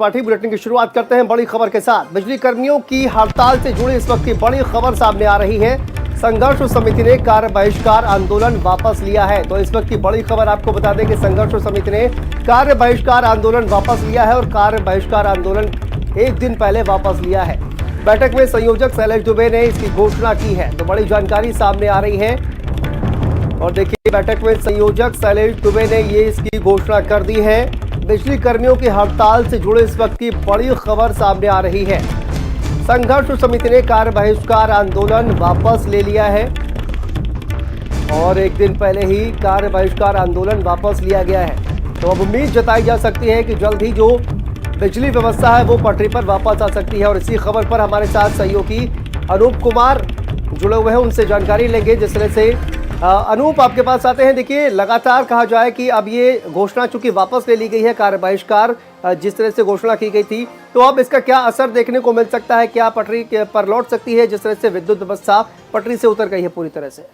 Party bulletin की शुरुआत करते हैं बड़ी खबर के साथ। बिजली कर्मियों की हड़ताल से जुड़ी इस वक्त की बड़ी खबर सामने आ रही है। संघर्ष समिति ने कार्य बहिष्कार आंदोलन वापस लिया है। तो इस वक्त की बड़ी खबर आपको बता दें कि संघर्ष समिति ने कार्य बहिष्कार आंदोलन वापस लिया है और कार्य बहिष्कार आंदोलन एक दिन पहले वापस लिया है। बैठक में संयोजक शैलेश दुबे ने इसकी घोषणा की है। तो बड़ी जानकारी सामने आ रही है और देखिए, बैठक में संयोजक शैलेश दुबे ने ये इसकी घोषणा कर दी है। बिजली कर्मियों की हड़ताल से जुड़े इस वक्त की बड़ी खबर सामने आ रही है। संघर्ष समिति ने कार्य बहिष्कार आंदोलन वापस ले लिया है और एक दिन पहले ही कार्य बहिष्कार आंदोलन वापस लिया गया है। तो अब उम्मीद जताई जा सकती है कि जल्द ही जो बिजली व्यवस्था है वो पटरी पर वापस आ सकती है। और इसी खबर पर हमारे साथ सहयोगी अनूप कुमार जुड़े हुए हैं, उनसे जानकारी लेंगे। जिस तरह से अनूप आपके पास आते हैं। देखिए, लगातार कहा जाए कि अब ये घोषणा चूंकि वापस ले ली गई है, कार्य बहिष्कार जिस तरह से घोषणा की गई थी, तो अब इसका क्या असर देखने को मिल सकता है? क्या पटरी पर लौट सकती है? जिस तरह से विद्युत व्यवस्था पटरी से उतर गई है पूरी तरह से।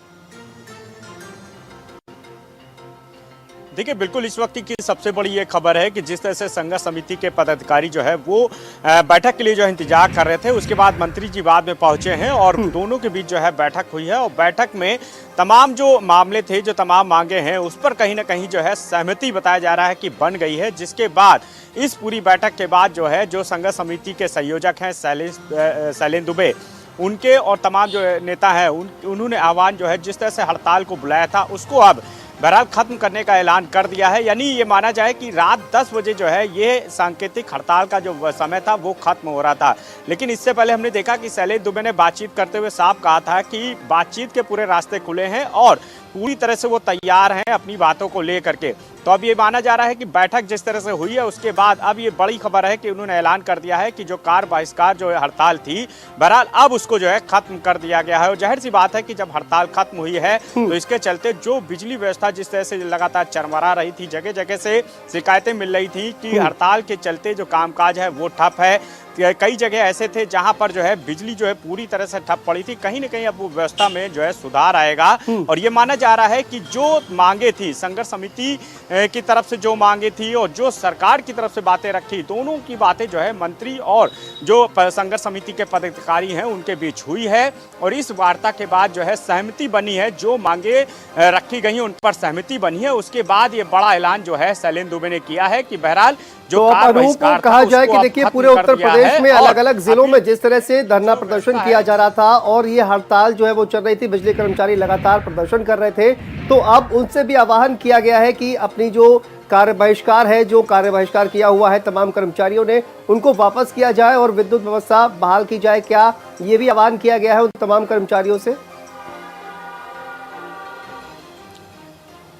देखिए, बिल्कुल इस वक्त की सबसे बड़ी ये खबर है कि जिस तरह से संघर्ष समिति के पदाधिकारी जो है वो बैठक के लिए जो है इंतजार कर रहे थे। उसके बाद मंत्री जी बाद में पहुंचे हैं और दोनों के बीच जो है बैठक हुई है और बैठक में तमाम जो मामले थे, जो तमाम मांगे हैं, उस पर कहीं ना कहीं जो है सहमति बताया जा रहा है कि बन गई है। जिसके बाद इस पूरी बैठक के बाद जो है जो संघर्ष समिति के संयोजक हैं शैलेश दुबे, उनके और तमाम जो नेता हैं उन्होंने आह्वान जो है जिस तरह से हड़ताल को बुलाया था उसको अब बहरहाल खत्म करने का ऐलान कर दिया है। यानी ये माना जाए कि रात 10 बजे जो है ये सांकेतिक हड़ताल का जो समय था वो खत्म हो रहा था। लेकिन इससे पहले हमने देखा कि शैलेश दुबे ने बातचीत करते हुए साफ कहा था कि बातचीत के पूरे रास्ते खुले हैं और पूरी तरह से वो तैयार हैं अपनी बातों को लेकर के। तो अब ये माना जा रहा है कि बैठक जिस तरह से हुई है उसके बाद अब ये बड़ी खबर है कि उन्होंने ऐलान कर दिया है कि जो कार्य बहिष्कार जो हड़ताल थी, बहरहाल अब उसको जो है खत्म कर दिया गया है। और जाहिर सी बात है कि जब हड़ताल खत्म हुई है तो इसके चलते जो बिजली व्यवस्था जिस तरह से लगातार चरमरा रही थी, जगह जगह से शिकायतें मिल रही थी कि हड़ताल के चलते जो कामकाज है वो ठप है। कई जगह ऐसे थे जहां पर जो है बिजली जो है पूरी तरह से ठप पड़ी थी। कहीं ना कहीं अब वो व्यवस्था में जो है सुधार आएगा। और ये माना जा रहा है कि जो मांगे थी संघर्ष समिति की तरफ से, जो मांगे थी और जो सरकार की तरफ से बातें रखी, दोनों की बातें जो है मंत्री और जो संघर्ष समिति के पदाधिकारी हैं उनके बीच हुई है। और इस वार्ता के बाद जो है सहमति बनी है, जो मांगे रखी गई उन पर सहमति बनी है। उसके बाद ये बड़ा ऐलान जो है शैलेश दुबे ने किया है कि बहरहाल जो कहा जाए कि देखिए, पूरे उत्तर प्रदेश में अलग अलग जिलों में जिस तरह से धरना प्रदर्शन किया जा रहा था और ये हड़ताल जो है वो चल रही थी, बिजली कर्मचारी लगातार प्रदर्शन कर रहे थे, तो अब उनसे भी आह्वान किया गया है कि अपनी जो कार्य बहिष्कार है, जो कार्य बहिष्कार किया हुआ है तमाम कर्मचारियों ने, उनको वापस किया जाए और विद्युत व्यवस्था बहाल की जाए। क्या ये भी आह्वान किया गया है उन तमाम कर्मचारियों से?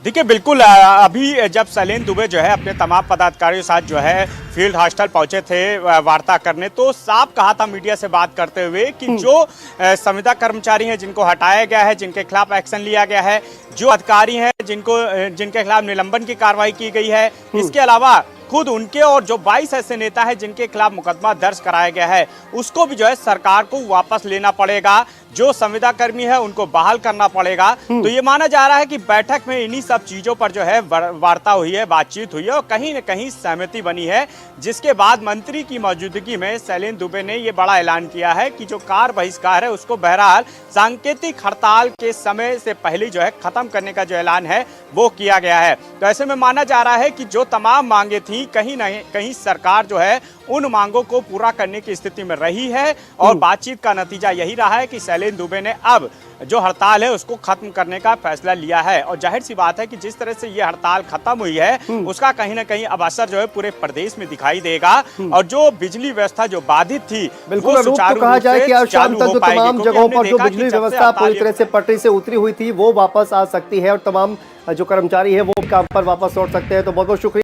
देखिए, बिल्कुल अभी जब शैलेश दुबे जो है अपने तमाम पदाधिकारियों के साथ जो है फील्ड हॉस्टल पहुंचे थे वार्ता करने, तो साफ कहा था मीडिया से बात करते हुए कि जो संविदा कर्मचारी हैं जिनको हटाया गया है, जिनके खिलाफ एक्शन लिया गया है, जो अधिकारी हैं जिनके खिलाफ निलंबन की कार्रवाई की गई है, इसके अलावा खुद उनके और जो 22 ऐसे नेता हैं जिनके खिलाफ मुकदमा दर्ज कराया गया है, उसको भी जो है सरकार को वापस लेना पड़ेगा। जो संविदा कर्मी है उनको बहाल करना पड़ेगा। तो ये माना जा रहा है कि बैठक में इन्हीं सब चीजों पर जो है वार्ता हुई है, बातचीत हुई है और कहीं न कहीं सहमति बनी है। जिसके बाद मंत्री की मौजूदगी में शैलेश दुबे ने ये बड़ा ऐलान किया है कि जो कार्य बहिष्कार है उसको बहरहाल सांकेतिक हड़ताल के समय से पहले जो है खत्म करने का जो ऐलान है वो किया गया है। तो ऐसे में माना जा रहा है कि जो तमाम मांगे थी, कहीं न कहीं सरकार जो है उन मांगों को पूरा करने की स्थिति में रही है। और बातचीत का नतीजा यही रहा है कि शैलेश दुबे ने अब जो हड़ताल है उसको खत्म करने का फैसला लिया है। और जाहिर सी बात है कि जिस तरह से ये हड़ताल खत्म हुई है उसका कहीं ना कहीं अब असर जो है पूरे प्रदेश में दिखाई देगा। और जो बिजली व्यवस्था जो बाधित थी, बिल्कुल सुचारू कहा जाए कि आज शाम तक जो तमाम जगहों पर जो बिजली व्यवस्था पूरी तरह से पटरी से उतरी हुई थी वो वापस आ सकती है और तमाम जो कर्मचारी है वो काम पर वापस लौट सकते हैं। तो बहुत बहुत शुक्रिया।